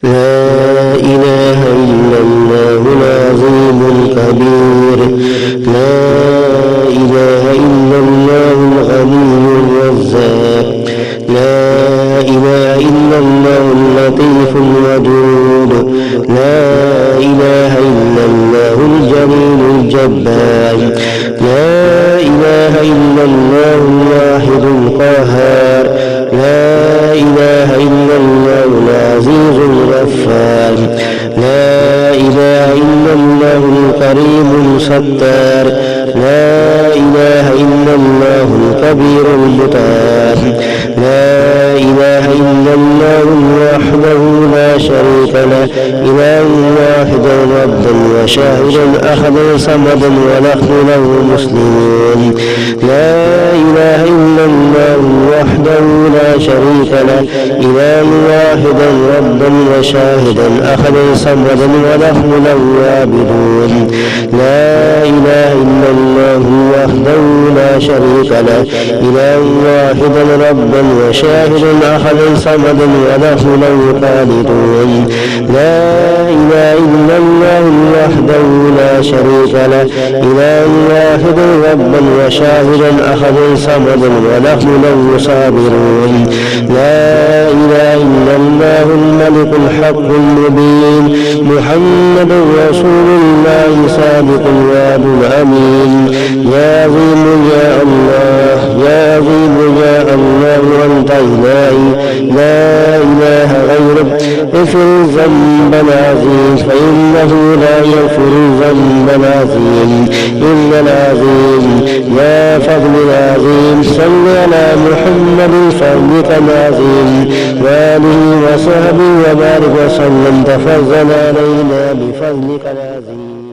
لا إله إلا الله العظيم الكبير. لا إله إلا الله الغني الرزاق. لا إله إلا الله اللطيف الودود. لا إله إلا الله الجليل الجبار. لا إله إلا الله الواحد القهار. لا إله إلا الله العزيز الغفار. لا إله إلا الله الكريم الستار. لا إله إلا الله الكبير المتعال. لا إله إلا الله وحده لا شريك له إله واحد ربا وشاهدا أحدا صمدا ونحن له مسلمون. لا إله إلا الله وحده لا شريك له إله واحدا ربا وشاهدا أحدا صمدا ونحن له عابدون. لا إله إلا الله وحده لا شريك له إله واحدا ربا وشاهدا أحدا صمدا ونحن له خالدون. لا إله إلا الله وحده لا شريك له إله واحدا ربا وشاهدا أحدا صمدا ونحن له صابرون. لا إله إلا الله الملك الحق المبين محمد رسول الله صادق الوعد الأمين. يا عظيم يا الله يا عظيم يا الله أنت إلهي لا إله غيرك. اغفر الذنب العظيم فإنه لا يغفر الذنب العظيم إلا العظيم. يا فضل العظيم صل على محمد فضلك العظيم وآله وصحبه وبارك وسلم تفضل علينا بفضلك العظيم.